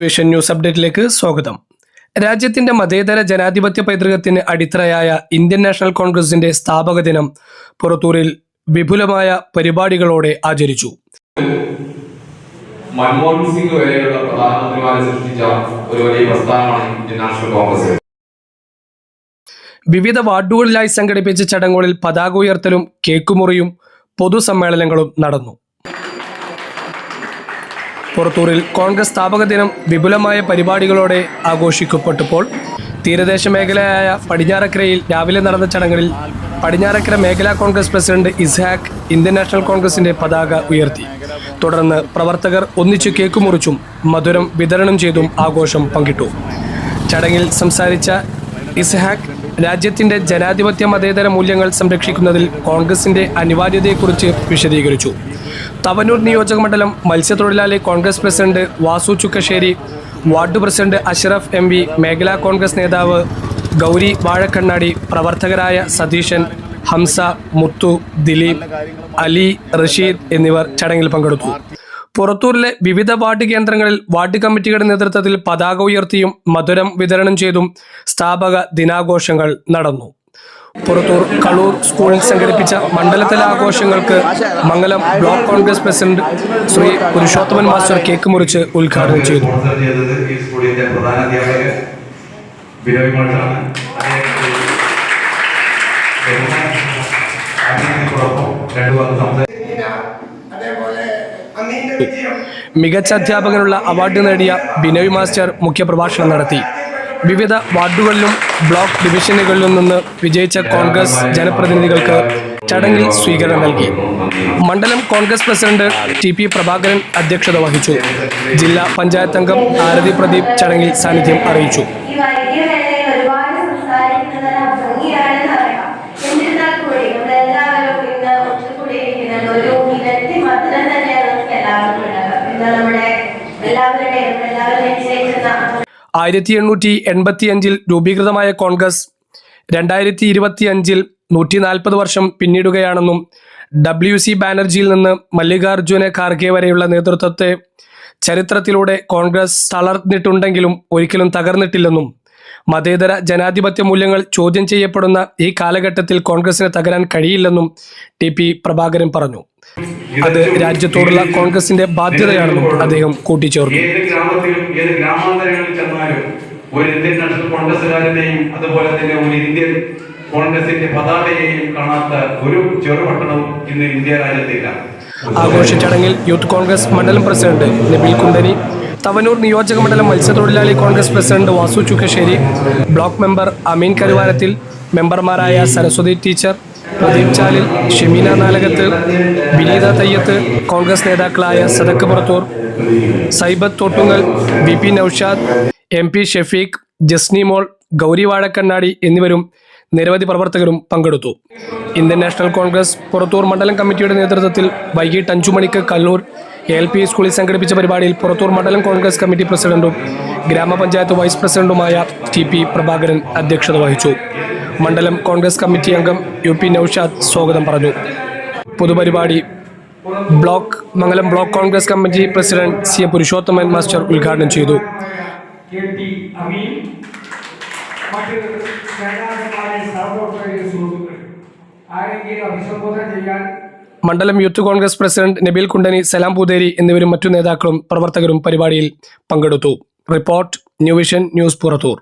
Vision news അപ്ഡേറ്റിലേക്ക് സ്വാഗതം. രാജ്യത്തിന്റെ മതേതര ജനാധിപത്യ പൈതൃകത്തിന് അടിത്തറയായ ഇന്ത്യൻ നാഷണൽ കോൺഗ്രസിന്റെ സ്ഥാപക ദിനം പുറത്തൂരിൽ വിപുലമായ പരിപാടികളോടെ ആചരിച്ചു. മൻമോഹൻ സിംഗ് വരെയുള്ള പ്രധാനമന്ത്രിമാരെ സൃഷ്ടിച്ച ഒരു വലിയ പ്രസ്ഥാനമാണ് ഇന്ത്യൻ നാഷണൽ കോൺഗ്രസ്. വിവിധ വാർഡുകളിലായി സംഘടിപ്പിച്ച ചടങ്ങുകളിൽ പതാക ഉയർത്തലും കേക്കുമുറിയും പൊതുസമ്മേളനങ്ങളും നടന്നു. പുറത്തൂരിൽ കോൺഗ്രസ് സ്ഥാപക ദിനം വിപുലമായ പരിപാടികളോടെ ആഘോഷിക്കപ്പെട്ടപ്പോൾ തീരദേശ മേഖലയായ പടിഞ്ഞാറക്കരയിൽ രാവിലെ നടന്ന ചടങ്ങിൽ പടിഞ്ഞാറക്കര മേഖലാ Congress president Ishaq Indian national കോൺഗ്രസിന്റെ പതാക ഉയർത്തി. തുടർന്ന് പ്രവർത്തകർ ഒന്നിച്ചു കേക്ക് മുറിച്ചും മധുരം വിതരണം ചെയ്തും ആഘോഷം പങ്കിട്ടു. ചടങ്ങിൽ സംസാരിച്ച ഇസ്ഹാഖ് രാജ്യത്തിന്റെ ജനാധിപത്യ മതേതര മൂല്യങ്ങൾ സംരക്ഷിക്കുന്നതിൽ കോൺഗ്രസിന്റെ അനിവാര്യതയെക്കുറിച്ച് വിശദീകരിച്ചു. തവനൂർ നിയോജക മണ്ഡലം മത്സ്യത്തൊഴിലാളി Congress president Vasu Chukkassery, ward president Ashraf MV, മേഖലാ കോൺഗ്രസ് നേതാവ് ഗൗരി വാഴക്കണ്ണാടി, പ്രവർത്തകരായ സതീശൻ, ഹംസ, മുത്തു, ദിലീപ്, അലി, റഷീദ് എന്നിവർ ചടങ്ങിൽ പങ്കെടുത്തു. പുറത്തൂരിലെ വിവിധ വാർഡ് കേന്ദ്രങ്ങളിൽ വാർഡ് കമ്മിറ്റികളുടെ നേതൃത്വത്തിൽ പതാക ഉയർത്തിയും മധുരം വിതരണം ചെയ്തും സ്ഥാപക ദിനാഘോഷങ്ങൾ നടന്നു. പുറത്തൂർ കളൂർ സ്കൂളിൽ സംഘടിപ്പിച്ച മണ്ഡലതല ആഘോഷങ്ങൾക്ക് Mangalam block Congress president Shri Purushothaman master cake മുറിച്ച് ഉദ്ഘാടനം ചെയ്തു. മികച്ച അധ്യാപകനുള്ള അവാർഡ് നേടിയ ബിനോയ് മാസ്റ്റർ മുഖ്യപ്രഭാഷണം നടത്തി. വിവിധ വാർഡുകളിലും ബ്ലോക്ക് ഡിവിഷനുകളിലും നിന്ന് വിജയിച്ച കോൺഗ്രസ് ജനപ്രതിനിധികൾക്ക് ചടങ്ങിൽ സ്വീകരണം നൽകി. മണ്ഡലം കോൺഗ്രസ് പ്രസിഡന്റ് TP പ്രഭാകരൻ അധ്യക്ഷത വഹിച്ചു. ജില്ലാ പഞ്ചായത്ത് അംഗം ആരതി പ്രദീപ് ചടങ്ങിൽ സാന്നിധ്യം അറിയിച്ചു. ആയിരത്തി 1885 രൂപീകൃതമായ കോൺഗ്രസ് 2025 140 വർഷം പിന്നിടുകയാണെന്നും WC ബാനർജിയിൽ നിന്ന് മല്ലികാർജുന ഖാർഗെ വരെയുള്ള നേതൃത്വത്തെ ചരിത്രത്തിലൂടെ കോൺഗ്രസ് തളർന്നിട്ടുണ്ടെങ്കിലും ഒരിക്കലും തകർന്നിട്ടില്ലെന്നും മതേതര ജനാധിപത്യ മൂല്യങ്ങൾ ചോദ്യം ചെയ്യപ്പെടുന്ന ഈ കാലഘട്ടത്തിൽ കോൺഗ്രസിന് തകരാൻ കഴിയില്ലെന്നും TP പ്രഭാകരൻ പറഞ്ഞു. അത് രാജ്യത്തോടുള്ള കോൺഗ്രസിന്റെ ബാധ്യതയാണെന്നും അദ്ദേഹം കൂട്ടിച്ചേർത്തു. ഏത് ഗ്രാമാന്തരങ്ങളിൽ ചെന്നാലും ഒരു ഇന്ത്യൻ നാഷണൽ കോൺഗ്രസുകാരനെയും അതുപോലെ തന്നെ ഒരു ഇന്ത്യൻ കോൺഗ്രസിന്റെ പതാകയെയും കാണാത്ത ഒരു ചെറുപട്ടണവും ഇന്ന് ഇന്ത്യ രാജ്യത്തില്ല. ആഘോഷ ചടങ്ങിൽ യൂത്ത് കോൺഗ്രസ് മണ്ഡലം പ്രസിഡന്റ് നബീൽ കുണ്ടനി, തവനൂർ നിയോജക മണ്ഡലം മത്സ്യത്തൊഴിലാളി Congress president Vasu Chukkassery, block member Ameen Karuvarathil, മെമ്പർമാരായ സരസ്വതി ടീച്ചർ, പ്രദീപ് ചാലിൽ, ഷെമീന നാലകത്ത്, വിനീത തയ്യത്ത്, കോൺഗ്രസ് നേതാക്കളായ സദക്ക് പുറത്തൂർ, സൈബത്ത് തോട്ടുങ്ങൽ, VP നൌഷാദ്, MP ഷെഫീഖ്, ജസ്നി മോൾ, ഗൗരി വാഴക്കണ്ണാടി എന്നിവരും നിരവധി പ്രവർത്തകരും പങ്കെടുത്തു. ഇന്ത്യൻ നാഷണൽ കോൺഗ്രസ് പുറത്തൂർ മണ്ഡലം കമ്മിറ്റിയുടെ നേതൃത്വത്തിൽ വൈകിട്ട് 5 മണിക്ക് കല്ലൂർ ALP സ്കൂളിൽ സംഘടിപ്പിച്ച പരിപാടിയിൽ പുറത്തൂർ മണ്ഡലം കോൺഗ്രസ് കമ്മിറ്റി പ്രസിഡന്റും ഗ്രാമപഞ്ചായത്ത് വൈസ് പ്രസിഡന്റുമായ TP പ്രഭാകരൻ അധ്യക്ഷത വഹിച്ചു. മണ്ഡലം കോൺഗ്രസ് കമ്മിറ്റി അംഗം UP നൌഷാദ് സ്വാഗതം പറഞ്ഞു. പൊതുപരിപാടി Mangalam block Congress committee president CA Purushothaman master ഉദ്ഘാടനം ചെയ്തു. മണ്ഡലം യൂത്ത് കോൺഗ്രസ് പ്രസിഡന്റ് നബീൽ കുണ്ടനി, സലാം പൂതേരി എന്നിവരും മറ്റു നേതാക്കളും പ്രവർത്തകരും പരിപാടിയിൽ പങ്കെടുത്തു. Report new vision news Purathur.